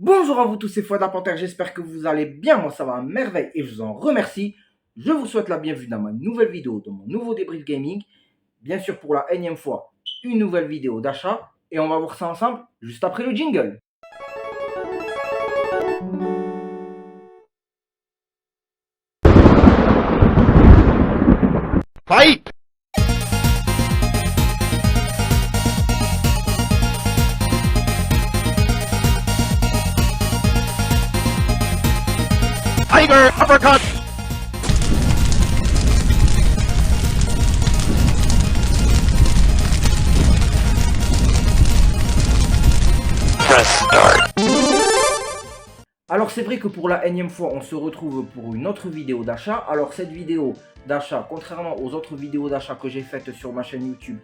Bonjour à vous tous, c'est Fouad la Panthère, j'espère que vous allez bien, moi ça va à merveille et je vous en remercie. Je vous souhaite la bienvenue dans ma nouvelle vidéo, dans mon nouveau débrief gaming. Bien sûr pour la énième fois, une nouvelle vidéo d'achat et on va voir ça ensemble juste après le jingle. Fight! Tiger uppercut! Press start. Alors c'est vrai que pour la énième fois, on se retrouve pour une autre vidéo d'achat. Alors cette vidéo d'achat, contrairement aux autres vidéos d'achat que j'ai faites sur ma chaîne YouTube,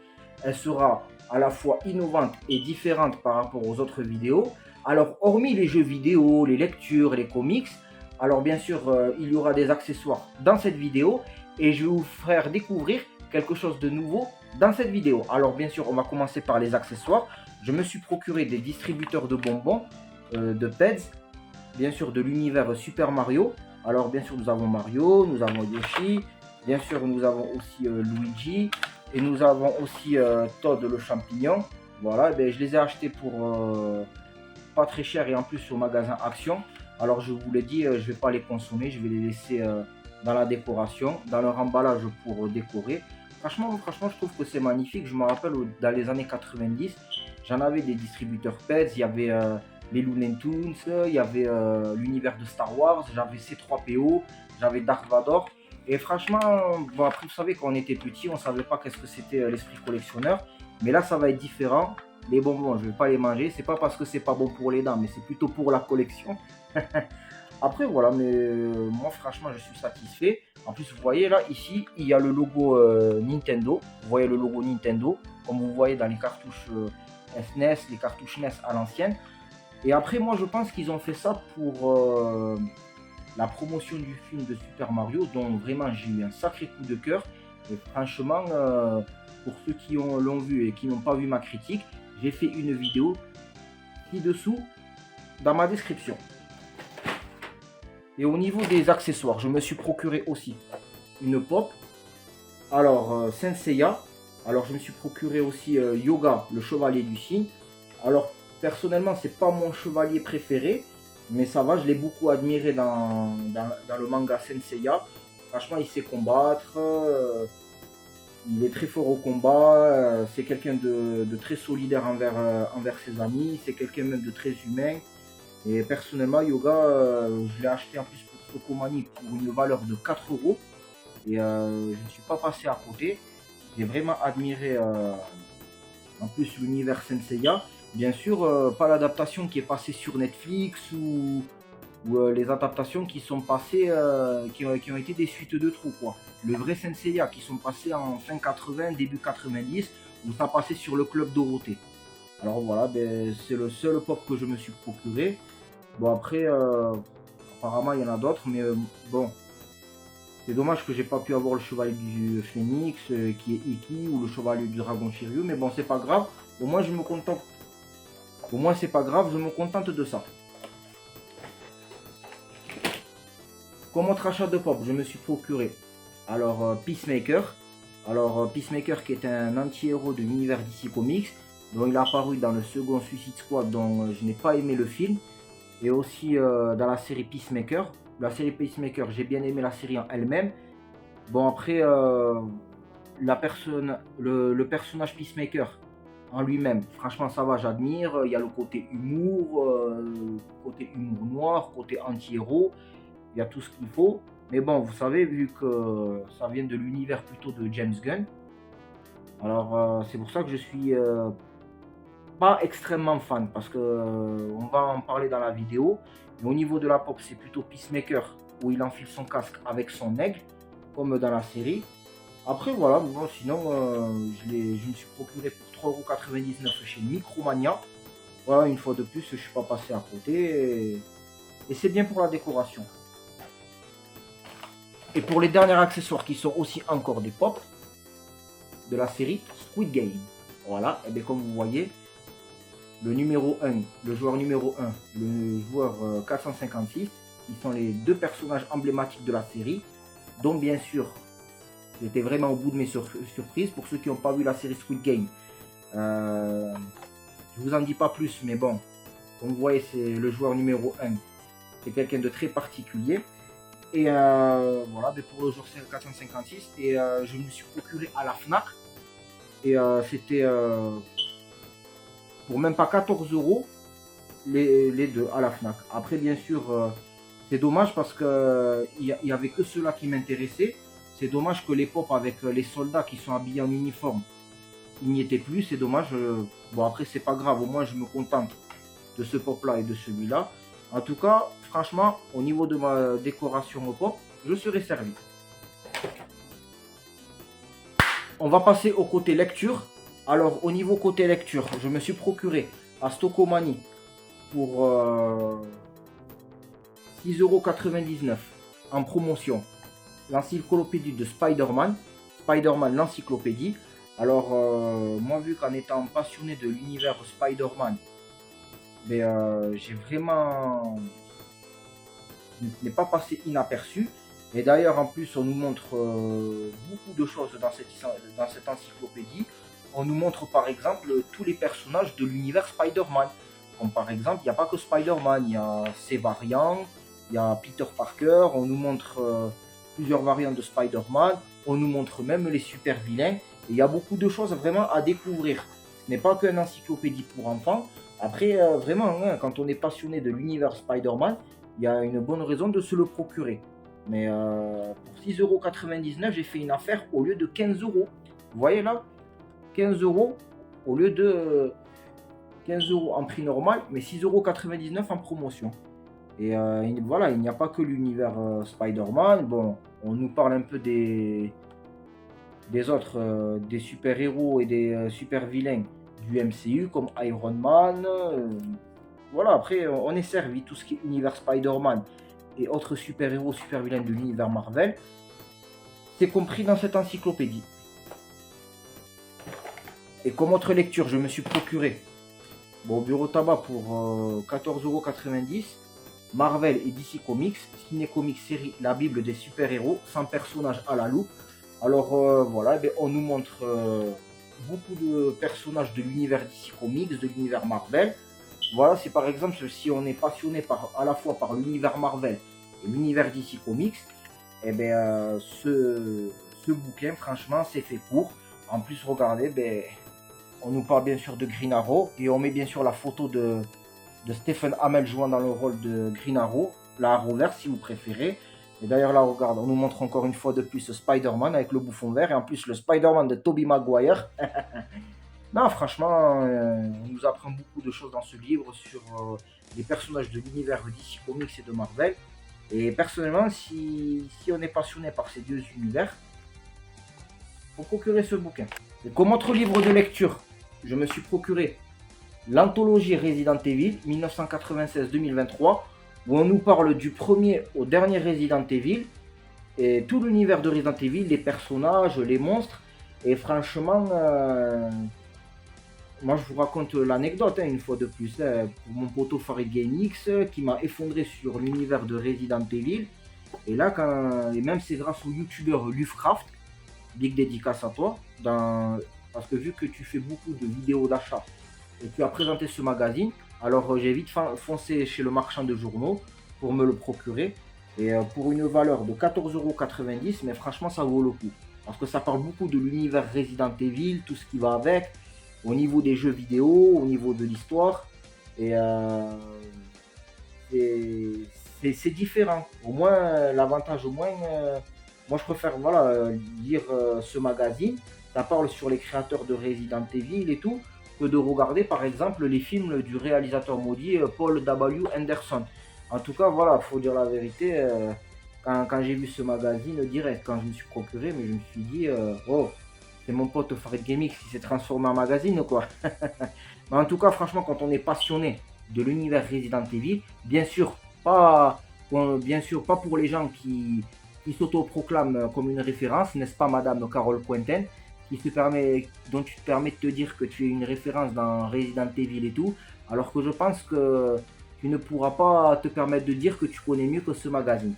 elle sera à la fois innovante et différente par rapport aux autres vidéos. Alors hormis les jeux vidéo, les lectures, les comics, alors bien sûr il y aura des accessoires dans cette vidéo et je vais vous faire découvrir quelque chose de nouveau dans cette vidéo. Alors bien sûr on va commencer par les accessoires. Je me suis procuré des distributeurs de bonbons, de Peds, bien sûr de l'univers Super Mario. Alors bien sûr nous avons Mario, nous avons Yoshi, bien sûr nous avons aussi Luigi et nous avons aussi Todd le champignon. Voilà, ben, je les ai achetés pour pas très cher et en plus au magasin Action. Alors je vous l'ai dit, je vais pas les consommer, je vais les laisser dans la décoration, dans leur emballage pour décorer. Franchement, je trouve que c'est magnifique. Je me rappelle dans les années 90, j'en avais des distributeurs Pets, il y avait les Looney Tunes, il y avait l'univers de Star Wars, j'avais C3PO, j'avais Dark Vador. Et franchement, bon, après, vous savez, quand on était petit, on ne savait pas qu'est-ce que c'était l'esprit collectionneur. Mais là, ça va être différent. Les bonbons, je ne vais pas les manger. C'est pas parce que c'est pas bon pour les dents, mais c'est plutôt pour la collection. Après, voilà, mais moi, franchement, je suis satisfait. En plus, vous voyez là, ici, il y a le logo Nintendo. Vous voyez le logo Nintendo, comme vous voyez dans les cartouches SNES, les cartouches NES à l'ancienne. Et après, moi, je pense qu'ils ont fait ça pour la promotion du film de Super Mario, dont vraiment j'ai eu un sacré coup de cœur. Et franchement, pour ceux qui l'ont vu et qui n'ont pas vu ma critique, j'ai fait une vidéo ci-dessous dans ma description. Et au niveau des accessoires, je me suis procuré aussi une pop. Alors, Senseiya. Alors, je me suis procuré aussi Yoga, le chevalier du cygne. Alors, personnellement, c'est pas mon chevalier préféré, mais ça va, je l'ai beaucoup admiré dans le manga Senseiya. Franchement, il sait combattre, il est très fort au combat, c'est quelqu'un de très solidaire envers ses amis, c'est quelqu'un même de très humain. Et personnellement, Yoga, je l'ai acheté en plus pour Tokomani pour une valeur de 4 euros. Et je ne suis pas passé à côté. J'ai vraiment admiré en plus l'univers Senseiya. Bien sûr, pas l'adaptation qui est passée sur Netflix ou les adaptations qui sont passées, qui ont été des suites de trous, quoi. Le vrai Senseiya qui sont passés en fin 80, début 90, où ça passait sur le club Dorothée. Alors voilà, ben, c'est le seul pop que je me suis procuré. Bon après, apparemment il y en a d'autres, mais bon, c'est dommage que j'ai pas pu avoir le chevalier du Phénix qui est Iki ou le chevalier du dragon Shiryu, mais bon c'est pas grave. Au moins je me contente. Au moins c'est pas grave, je me contente de ça. Comme autre achat de pop, je me suis procuré alors Peacemaker. Alors Peacemaker qui est un anti-héros de l'univers DC Comics, dont il a apparu dans le second Suicide Squad dont je n'ai pas aimé le film, et aussi dans la série Peacemaker. La série Peacemaker, j'ai bien aimé la série en elle-même. Bon après, le personnage Peacemaker en lui-même, franchement ça va, j'admire. Il y a le côté humour noir, côté anti-héros, il y a tout ce qu'il faut. Mais bon, vous savez, vu que ça vient de l'univers plutôt de James Gunn, alors c'est pour ça que je suis pas extrêmement fan, parce que on va en parler dans la vidéo. Mais au niveau de la pop, c'est plutôt Peacemaker, où il enfile son casque avec son aigle, comme dans la série. Après voilà, bon, sinon je me suis procuré pour 3,99 € chez Micromania. Voilà, une fois de plus, je suis pas passé à côté. Et c'est bien pour la décoration. Et pour les derniers accessoires qui sont aussi encore des pop de la série Squid Game. Voilà, et bien comme vous voyez, le numéro 1, le joueur numéro 1, le joueur 456, qui sont les deux personnages emblématiques de la série, dont bien sûr, j'étais vraiment au bout de mes surprises pour ceux qui n'ont pas vu la série Squid Game. Je vous en dis pas plus, mais bon, comme vous voyez, c'est le joueur numéro 1. C'est quelqu'un de très particulier. Et voilà, mais pour le joueur 456, et je me suis procuré à la FNAC. Et c'était pour même pas 14 € les deux à la FNAC. Après, bien sûr, c'est dommage parce que il y avait que ceux-là qui m'intéressaient. C'est dommage que les pop avec les soldats qui sont habillés en uniforme, il n'y était plus. C'est dommage. Bon, après, c'est pas grave. Au moins, je me contente de ce pop-là et de celui-là. En tout cas, franchement, au niveau de ma décoration au pop, je serai servi. On va passer au côté lecture. Alors, au niveau côté lecture, je me suis procuré à Stockomanie pour 6,99 € en promotion l'encyclopédie de Spider-Man. Spider-Man, l'encyclopédie. Alors, moi, vu qu'en étant passionné de l'univers Spider-Man, j'ai vraiment... n'est pas passé inaperçu. Et d'ailleurs, en plus, on nous montre beaucoup de choses dans cette encyclopédie. On nous montre par exemple tous les personnages de l'univers Spider-Man. Comme par exemple, il n'y a pas que Spider-Man, il y a ses variants, il y a Peter Parker, on nous montre plusieurs variants de Spider-Man, on nous montre même les super vilains. Et il y a beaucoup de choses vraiment à découvrir. Ce n'est pas qu'une encyclopédie pour enfants. Après, vraiment, hein, quand on est passionné de l'univers Spider-Man, il y a une bonne raison de se le procurer. Mais pour 6,99 €, j'ai fait une affaire au lieu de 15 €. Vous voyez là, 15 € au lieu de 15 € en prix normal, mais 6,99 € en promotion. Et voilà, il n'y a pas que l'univers Spider-Man. Bon, on nous parle un peu des autres, des super-héros et des super-vilains du MCU, comme Iron Man. Voilà, après, on est servi, tout ce qui est univers Spider-Man et autres super-héros, super-vilains de l'univers Marvel, c'est compris dans cette encyclopédie. Et comme autre lecture, je me suis procuré au bureau tabac pour 14,90 € Marvel et DC Comics, Ciné Comics série La Bible des super-héros, 100 personnages à la loupe. Alors voilà, on nous montre beaucoup de personnages de l'univers DC Comics, de l'univers Marvel. Voilà, c'est par exemple si on est passionné à la fois par l'univers Marvel et l'univers DC Comics, et ce bouquin, franchement, c'est fait pour. En plus, regardez, on nous parle bien sûr de Green Arrow et on met bien sûr la photo de Stephen Amell jouant dans le rôle de Green Arrow, la Arrowverse si vous préférez. Et d'ailleurs là, regarde, on nous montre encore une fois de plus Spider-Man avec le bouffon vert et en plus le Spider-Man de Tobey Maguire. Non, franchement, on nous apprend beaucoup de choses dans ce livre sur les personnages de l'univers DC Comics et de Marvel. Et personnellement, si on est passionné par ces deux univers, il faut procurer ce bouquin. Et comme autre livre de lecture, je me suis procuré l'anthologie Resident Evil 1996-2023, où on nous parle du premier au dernier Resident Evil, et tout l'univers de Resident Evil, les personnages, les monstres. Et franchement, moi je vous raconte l'anecdote une fois de plus, pour mon poteau Farid GameX qui m'a effondré sur l'univers de Resident Evil. Et là, et même c'est grâce au youtubeur Lufcraft, big dédicace à toi, parce que vu que tu fais beaucoup de vidéos d'achat et tu as présenté ce magazine, alors j'ai vite foncé chez le marchand de journaux pour me le procurer. Et pour une valeur de 14,90 €, mais franchement ça vaut le coup. Parce que ça parle beaucoup de l'univers Resident Evil, tout ce qui va avec, au niveau des jeux vidéo, au niveau de l'histoire. Et c'est différent. Au moins, l'avantage, moi je préfère lire ce magazine. Ça parle sur les créateurs de Resident Evil et tout, que de regarder par exemple les films du réalisateur maudit Paul W. Anderson. En tout cas, voilà, faut dire la vérité. Quand j'ai vu ce magazine direct, quand je me suis procuré, mais je me suis dit, oh, c'est mon pote Farid GameX qui s'est transformé en magazine, quoi. Mais en tout cas, franchement, quand on est passionné de l'univers Resident Evil, bien sûr, pas pour les gens qui s'autoproclament comme une référence, n'est-ce pas, Madame Carole Quentin, dont tu te permets de te dire que tu es une référence dans Resident Evil et tout. Alors que je pense que tu ne pourras pas te permettre de dire que tu connais mieux que ce magazine.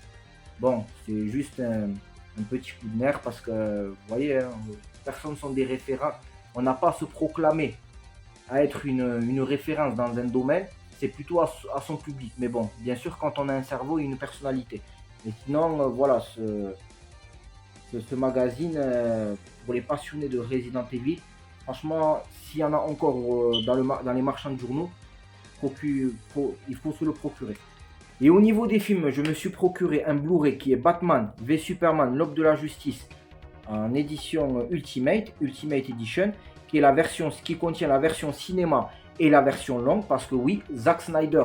Bon, c'est juste un petit coup de nerf parce que, vous voyez, hein, personne sont des référents. On n'a pas à se proclamer à être une référence dans un domaine, c'est plutôt à son public. Mais bon, bien sûr, quand on a un cerveau et une personnalité. Mais sinon, voilà, ce magazine, pour les passionnés de Resident Evil, franchement, s'il y en a encore dans les marchands de journaux, il faut se le procurer. Et au niveau des films, je me suis procuré un Blu-ray qui est Batman v Superman, l'Aube de la Justice, en édition Ultimate Edition, qui est la version, qui contient la version cinéma et la version longue, parce que oui, Zack Snyder,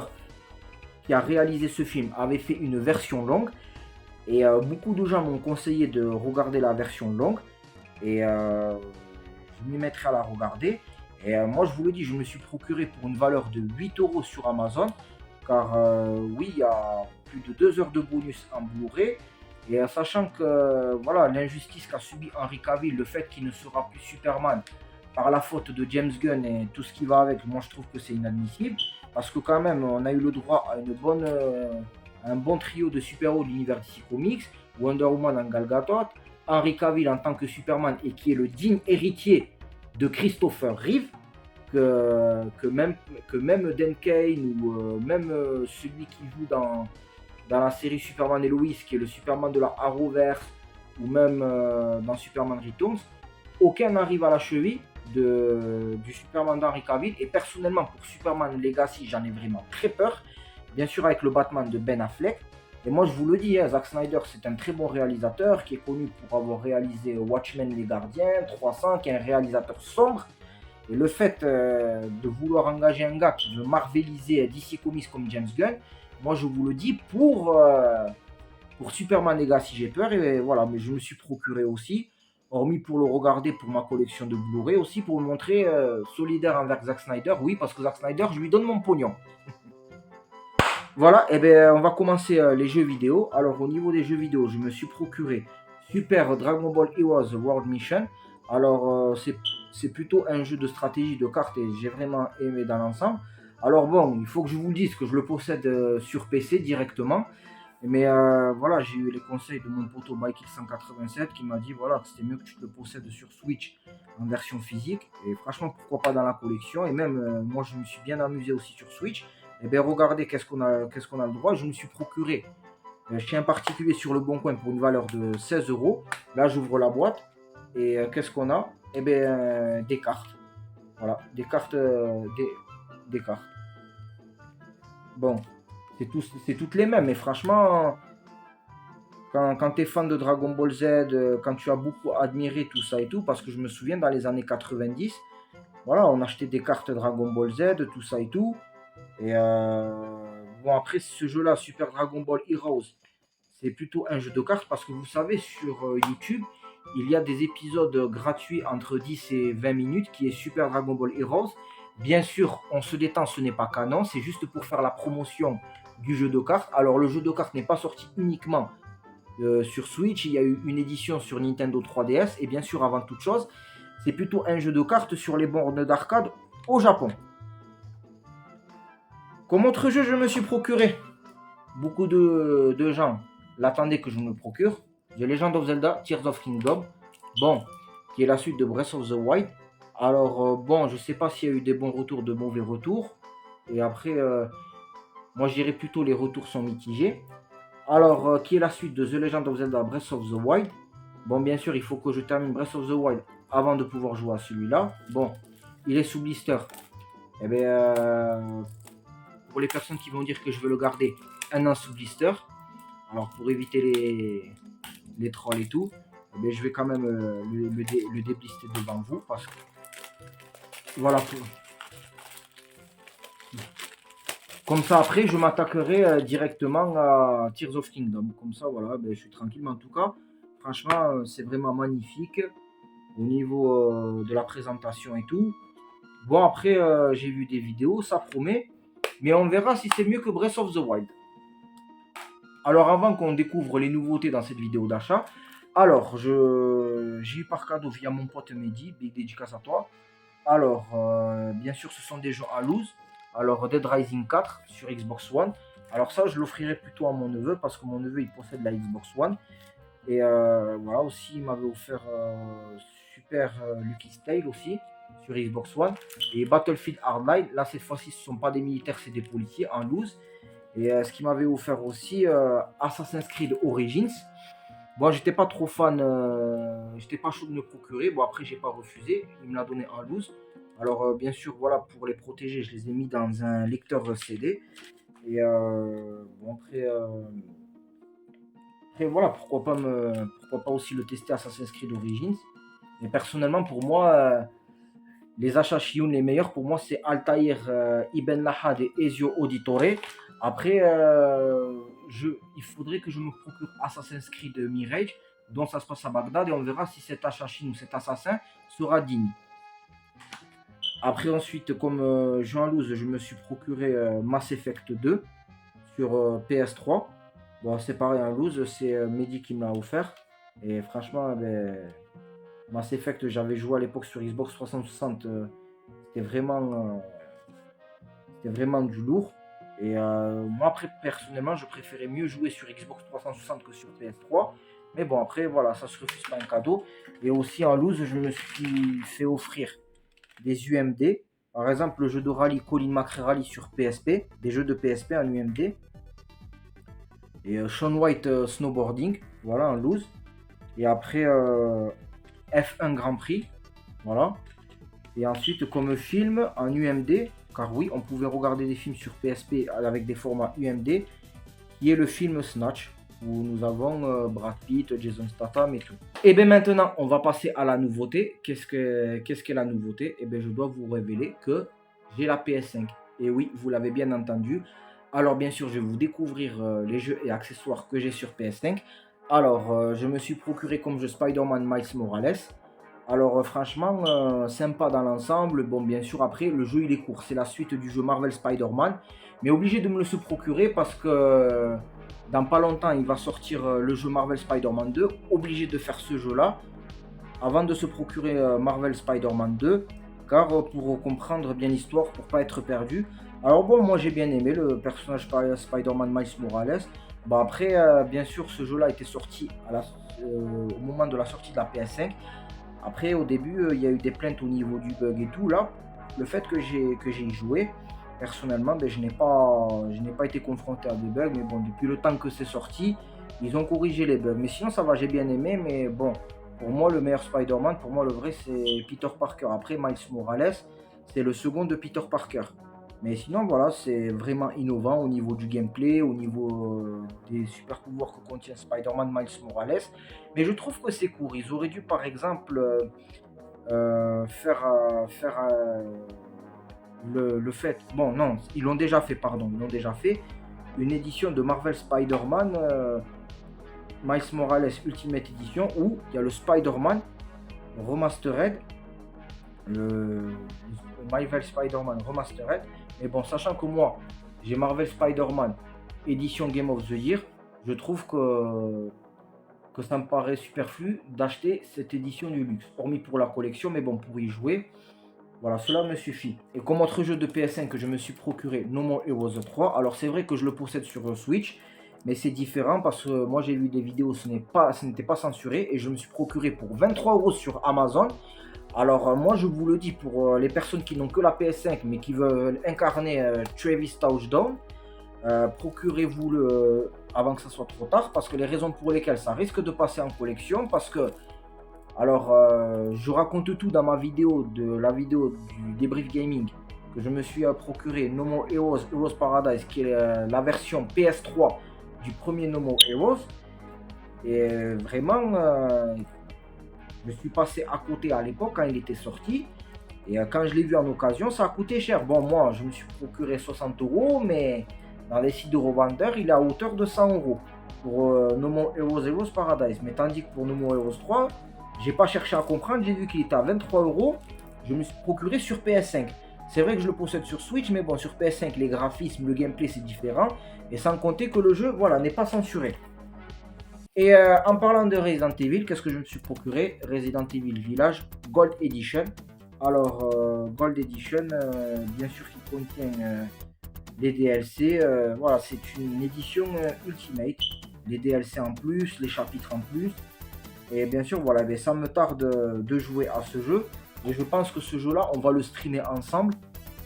qui a réalisé ce film, avait fait une version longue, et beaucoup de gens m'ont conseillé de regarder la version longue, et je m'y mettrai à la regarder. Et moi, je vous le dis, je me suis procuré pour une valeur de 8 € sur Amazon, car oui, il y a plus de 2 heures de bonus en Blu-ray. Et sachant que voilà, l'injustice qu'a subi Henry Cavill, le fait qu'il ne sera plus Superman par la faute de James Gunn et tout ce qui va avec, moi je trouve que c'est inadmissible. Parce que quand même, on a eu le droit à un bon trio de super-héros de l'univers DC Comics, Wonder Woman en Gal Gadot, Henry Cavill en tant que Superman et qui est le digne héritier de Christopher Reeve, que même Dan Kane ou même celui qui joue dans la série Superman et Lois, qui est le Superman de la Arrowverse, ou même dans Superman Returns, aucun n'arrive à la cheville du Superman d'Henry Cavill. Et personnellement, pour Superman Legacy, j'en ai vraiment très peur. Bien sûr, avec le Batman de Ben Affleck. Et moi, je vous le dis, hein, Zack Snyder, c'est un très bon réalisateur qui est connu pour avoir réalisé Watchmen, Les Gardiens, 300, qui est un réalisateur sombre. Et le fait de vouloir engager un gars qui veut marveliser DC Comics comme James Gunn, moi je vous le dis, pour Superman Legacy j'ai peur, et voilà, mais je me suis procuré aussi, hormis pour le regarder pour ma collection de Blu-ray, aussi pour me montrer solidaire envers Zack Snyder, oui, parce que Zack Snyder, je lui donne mon pognon. Voilà, et bien on va commencer les jeux vidéo. Alors au niveau des jeux vidéo, je me suis procuré Super Dragon Ball Heroes World Mission. Alors c'est plutôt un jeu de stratégie de cartes et j'ai vraiment aimé dans l'ensemble. Alors bon, il faut que je vous le dise que je le possède sur PC directement. Mais voilà, j'ai eu les conseils de mon poteau BikeX187 qui m'a dit voilà, que c'était mieux que tu te le possèdes sur Switch en version physique. Et franchement, pourquoi pas dans la collection. Et même moi, je me suis bien amusé aussi sur Switch. Et bien regardez qu'est-ce qu'on a le droit. Je me suis procuré chez un particulier sur le Bon Coin pour une valeur de 16 €. Là, j'ouvre la boîte. Et qu'est-ce qu'on a? Eh bien, des cartes. Voilà, des cartes. Des cartes. Bon, c'est toutes les mêmes, mais franchement, quand tu es fan de Dragon Ball Z, quand tu as beaucoup admiré tout ça et tout, parce que je me souviens dans les années 90, voilà, on achetait des cartes Dragon Ball Z, tout ça et tout. Et bon, après ce jeu-là, Super Dragon Ball Heroes, c'est plutôt un jeu de cartes parce que vous savez, sur YouTube, il y a des épisodes gratuits entre 10 et 20 minutes qui est Super Dragon Ball Heroes. Bien sûr, on se détend, ce n'est pas canon, c'est juste pour faire la promotion du jeu de cartes. Alors, le jeu de cartes n'est pas sorti uniquement sur Switch, il y a eu une édition sur Nintendo 3DS. Et bien sûr, avant toute chose, c'est plutôt un jeu de cartes sur les bornes d'arcade au Japon. Comme autre jeu, je me suis procuré. Beaucoup de gens l'attendaient que je me le procure. The Legend of Zelda Tears of Kingdom. Bon, qui est la suite de Breath of the Wild. Alors, bon, je sais pas s'il y a eu des bons retours, de mauvais retours. Et après, moi je dirais plutôt les retours sont mitigés. Alors, qui est la suite de The Legend of Zelda Breath of the Wild. Bon, bien sûr, il faut que je termine Breath of the Wild avant de pouvoir jouer à celui-là. Bon, il est sous blister. Eh bien, pour les personnes qui vont dire que je veux le garder, un an sous blister. Alors, pour éviter les trolls et tout, eh bien, je vais quand même le déblister devant vous. Parce que, voilà. Comme ça, après, je m'attaquerai directement à Tears of Kingdom. Comme ça, voilà, ben, je suis tranquille. Mais en tout cas, franchement, c'est vraiment magnifique au niveau de la présentation et tout. Bon, après, j'ai vu des vidéos, ça promet. Mais on verra si c'est mieux que Breath of the Wild. Alors, avant qu'on découvre les nouveautés dans cette vidéo d'achat, alors, j'ai eu par cadeau via mon pote Mehdi, big dédicace à toi. Alors, bien sûr, ce sont des jeux à loose. Alors Dead Rising 4 sur Xbox One. Alors ça, je l'offrirai plutôt à mon neveu parce que mon neveu, il possède la Xbox One. Et voilà, aussi, il m'avait offert Super Lucky's Tale aussi sur Xbox One. Et Battlefield Hardline, là, cette fois-ci, ce ne sont pas des militaires, c'est des policiers en loose. Et ce qu'il m'avait offert aussi, Assassin's Creed Origins. Bon, j'étais pas trop fan, j'étais pas chaud de me procurer. Bon, après, j'ai pas refusé. Il me l'a donné en loose. Alors, bien sûr, voilà, pour les protéger, je les ai mis dans un lecteur CD. Et bon, après, voilà, pourquoi pas aussi le tester Assassin's Creed Origins. Mais personnellement, pour moi, les achats Shioun les meilleurs, pour moi, c'est Altair Ibn Lahad et Ezio Auditore. Après, il faudrait que je me procure Assassin's Creed Mirage, dont ça se passe à Bagdad, et on verra si cet achat Chine ou cet assassin sera digne. Après, ensuite, comme Jean Louz, je me suis procuré Mass Effect 2 sur PS3. Bon, c'est pareil, en loose, c'est Mehdi qui me l'a offert. Et franchement, Mass Effect, j'avais joué à l'époque sur Xbox 360. C'était vraiment du lourd. Et moi, après, personnellement, je préférais mieux jouer sur Xbox 360 que sur PS3. Mais bon, après, voilà, ça se refuse pas un cadeau. Et aussi, en loose, je me suis fait offrir des UMD. Par exemple, le jeu de rallye Colin McRae Rally sur PSP. Des jeux de PSP en UMD. Et Shaun White Snowboarding, voilà, en loose. Et après F1 Grand Prix, voilà. Et ensuite comme film en UMD, car oui, on pouvait regarder des films sur PSP avec des formats UMD, qui est le film Snatch, où nous avons Brad Pitt, Jason Statham et tout. Et bien maintenant, on va passer à la nouveauté. Qu'est-ce qu'est la nouveauté? Et bien je dois vous révéler que j'ai la PS5. Et oui, vous l'avez bien entendu. Alors bien sûr, je vais vous découvrir les jeux et accessoires que j'ai sur PS5. Alors, je me suis procuré comme jeu Spider-Man Miles Morales. Alors franchement, sympa dans l'ensemble. Bon, bien sûr, après, le jeu il est court. C'est la suite du jeu Marvel Spider-Man. Mais obligé de me le procurer parce que dans pas longtemps, il va sortir le jeu Marvel Spider-Man 2. Obligé de faire ce jeu-là avant de se procurer Marvel Spider-Man 2. Car pour comprendre bien l'histoire, pour pas être perdu. Alors bon, moi j'ai bien aimé le personnage Spider-Man Miles Morales. Bon après, bien sûr, ce jeu-là était sorti au moment de la sortie de la PS5. Après, au début, il y a eu des plaintes au niveau du bug et tout. Là, le fait que j'ai joué, personnellement, je n'ai pas été confronté à des bugs. Mais bon, depuis le temps que c'est sorti, ils ont corrigé les bugs. Mais sinon, ça va, j'ai bien aimé. Mais bon, pour moi, le meilleur Spider-Man, pour moi, le vrai, c'est Peter Parker. Après, Miles Morales, c'est le second de Peter Parker. Mais sinon, voilà, c'est vraiment innovant au niveau du gameplay, au niveau des super pouvoirs que contient Spider-Man Miles Morales. Mais je trouve que c'est court. Ils auraient dû, par exemple, faire le fait. Bon, non, ils l'ont déjà fait, pardon. Ils l'ont déjà fait. Une édition de Marvel Spider-Man Miles Morales Ultimate Edition où il y a le Spider-Man Remastered. Le Marvel Spider-Man Remastered. Mais bon, sachant que moi, j'ai Marvel Spider-Man édition Game of the Year, je trouve que ça me paraît superflu d'acheter cette édition du luxe. Hormis pour la collection, mais bon, pour y jouer, voilà, cela me suffit. Et comme autre jeu de PS5 que je me suis procuré, No More Heroes 3. Alors c'est vrai que je le possède sur Switch, mais c'est différent parce que moi j'ai vu des vidéos, ce n'était pas censuré. Et je me suis procuré pour 23 € sur Amazon. Alors moi je vous le dis pour les personnes qui n'ont que la PS5 mais qui veulent incarner Travis Touchdown, procurez-vous-le avant que ça soit trop tard parce que les raisons pour lesquelles ça risque de passer en collection parce que alors je raconte tout dans ma vidéo la vidéo du débrief gaming que je me suis procuré No More Heroes, Heroes Paradise qui est la version PS3 du premier No More Heroes et vraiment je suis passé à côté à l'époque quand il était sorti. Et quand je l'ai vu en occasion, ça a coûté cher. Bon, moi, je me suis procuré 60 €, mais dans les sites de revendeurs, il est à hauteur de 100 € pour No More Heroes Heroes Paradise. Mais tandis que pour No More Heroes 3, j'ai pas cherché à comprendre. J'ai vu qu'il était à 23 €. Je me suis procuré sur PS5. C'est vrai que je le possède sur Switch, mais bon, sur PS5, les graphismes, le gameplay, c'est différent. Et sans compter que le jeu, voilà, n'est pas censuré. Et en parlant de Resident Evil, qu'est-ce que je me suis procuré? Resident Evil Village Gold Edition. Alors, Gold Edition, bien sûr qui contient les DLC. Voilà, c'est une édition Ultimate. Les DLC en plus, les chapitres en plus. Et bien sûr, voilà, ben, ça me tarde de jouer à ce jeu. Et je pense que ce jeu-là, on va le streamer ensemble.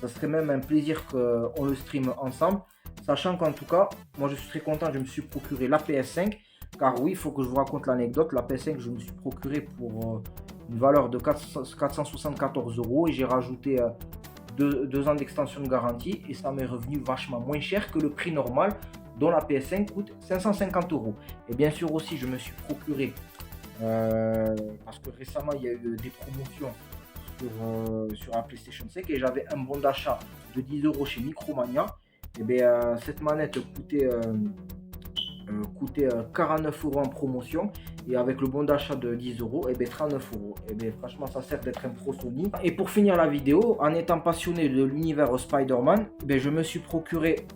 Ça serait même un plaisir qu'on le stream ensemble. Sachant qu'en tout cas, moi je suis très content, je me suis procuré la PS5. Car oui, il faut que je vous raconte l'anecdote. La PS5, je me suis procuré pour une valeur de 474 € et j'ai rajouté 2 ans d'extension de garantie. Et ça m'est revenu vachement moins cher que le prix normal, dont la PS5 coûte 550 €. Et bien sûr aussi, je me suis procuré, parce que récemment il y a eu des promotions sur la PlayStation 5 et j'avais un bon d'achat de 10 € chez Micromania. Et bien cette manette coûtait 49 € en promotion et avec le bon d'achat de 10 €, et bien 39 €. Et bien franchement ça sert d'être un pro Sony. Et pour finir la vidéo, en étant passionné de l'univers Spider-Man, je me suis procuré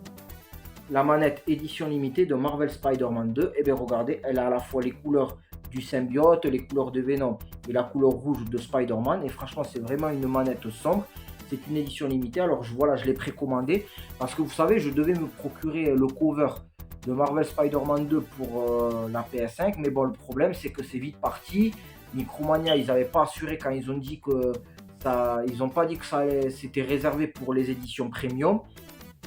la manette édition limitée de Marvel Spider-Man 2. Et bien regardez, elle a à la fois les couleurs du symbiote, les couleurs de Venom et la couleur rouge de Spider-Man. Et franchement, c'est vraiment une manette sombre. C'est une édition limitée. Alors voilà, je l'ai précommandé parce que vous savez, je devais me procurer le cover de Marvel Spider-Man 2 pour la PS5. Mais bon, le problème, c'est que c'est vite parti. Micromania, ils n'avaient pas assuré quand ils ont dit que ça. Ils n'ont pas dit que c'était réservé pour les éditions premium.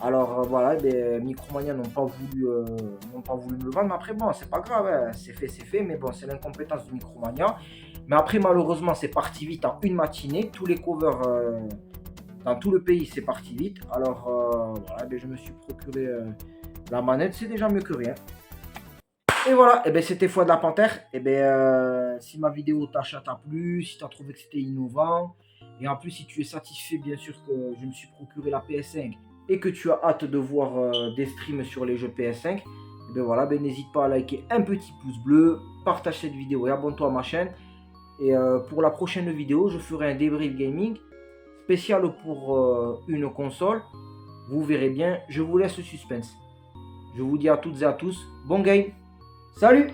Alors voilà, Micromania n'ont pas voulu me le vendre. Mais après, bon, c'est pas grave, hein, c'est fait. Mais bon, c'est l'incompétence de Micromania. Mais après, malheureusement, c'est parti vite en une matinée. Tous les covers dans tout le pays, c'est parti vite. Alors voilà, je me suis procuré la manette. C'est déjà mieux que rien. Et voilà, c'était Foi de la Panthère. Si ma vidéo t'a plu, si tu as trouvé que c'était innovant, et en plus, si tu es satisfait, bien sûr, que je me suis procuré la PS5 et que tu as hâte de voir des streams sur les jeux PS5, voilà, n'hésite pas à liker un petit pouce bleu, partage cette vidéo et abonne-toi à ma chaîne. Et pour la prochaine vidéo, je ferai un débrief gaming spécial pour une console. Vous verrez bien, je vous laisse le suspense. Je vous dis à toutes et à tous, bon game, salut!